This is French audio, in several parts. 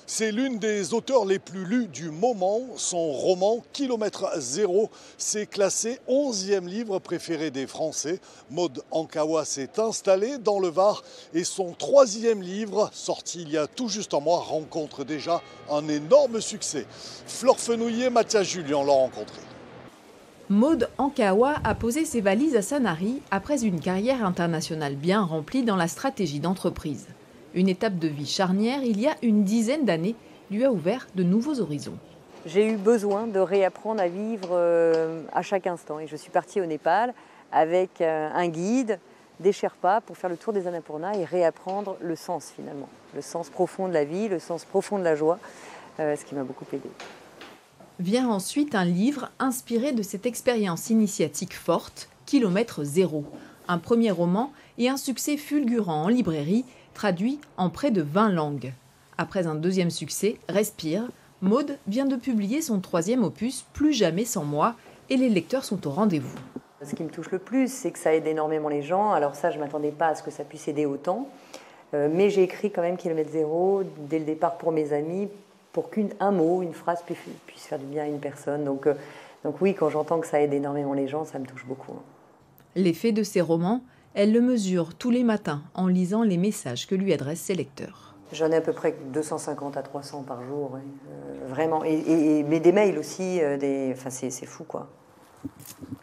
C'est l'une des auteurs les plus lues du moment. Son roman Kilomètre Zéro s'est classé 11e livre préféré des Français. Maud Ankawa s'est installée dans le Var et son 3e livre, sorti il y a tout juste un mois, rencontre déjà un énorme succès. Flore Fenouillet, Mathias Julien l'ont rencontré. Maud Ankawa a posé ses valises à Sanary après une carrière internationale bien remplie dans la stratégie d'entreprise. Une étape de vie charnière, il y a une dizaine d'années, lui a ouvert de nouveaux horizons. J'ai eu besoin de réapprendre à vivre à chaque instant. Et je suis partie au Népal avec un guide, des Sherpas, pour faire le tour des Annapurna et réapprendre le sens finalement. Le sens profond de la vie, le sens profond de la joie, ce qui m'a beaucoup aidée. Vient ensuite un livre inspiré de cette expérience initiatique forte, Kilomètre Zéro. Un premier roman et un succès fulgurant en librairie, traduit en près de 20 langues. Après un deuxième succès, Respire, Maud vient de publier son 3e opus, Plus jamais sans moi, et les lecteurs sont au rendez-vous. Ce qui me touche le plus, c'est que ça aide énormément les gens. Alors ça, je ne m'attendais pas à ce que ça puisse aider autant. Mais j'ai écrit quand même Kilomètre Zéro dès le départ pour mes amis, pour qu'un mot, une phrase puisse faire du bien à une personne. Donc oui, quand j'entends que ça aide énormément les gens, ça me touche beaucoup. L'effet de ces romans, elle le mesure tous les matins en lisant les messages que lui adressent ses lecteurs. J'en ai à peu près 250 à 300 par jour, ouais. Vraiment. Mais des mails aussi, enfin, c'est fou, quoi.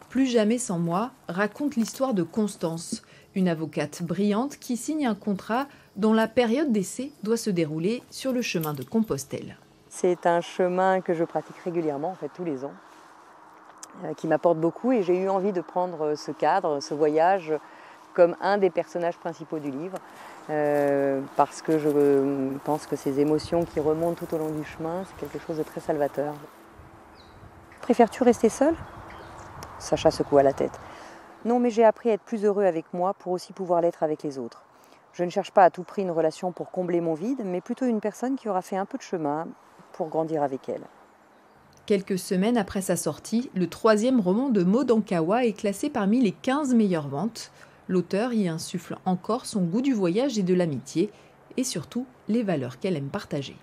Plus jamais sans moi raconte l'histoire de Constance, une avocate brillante qui signe un contrat dont la période d'essai doit se dérouler sur le chemin de Compostelle. C'est un chemin que je pratique régulièrement, en fait, tous les ans, qui m'apporte beaucoup. Et j'ai eu envie de prendre ce cadre, ce voyage, comme un des personnages principaux du livre, parce que je pense que ces émotions qui remontent tout au long du chemin, c'est quelque chose de très salvateur. Préfères-tu rester seule ? Sacha secoua la tête. Non, mais j'ai appris à être plus heureux avec moi pour aussi pouvoir l'être avec les autres. Je ne cherche pas à tout prix une relation pour combler mon vide, mais plutôt une personne qui aura fait un peu de chemin pour grandir avec elle. Quelques semaines après sa sortie, le 3e roman de Maud Ankawa est classé parmi les 15 meilleures ventes. L'auteur y insuffle encore son goût du voyage et de l'amitié, et surtout les valeurs qu'elle aime partager.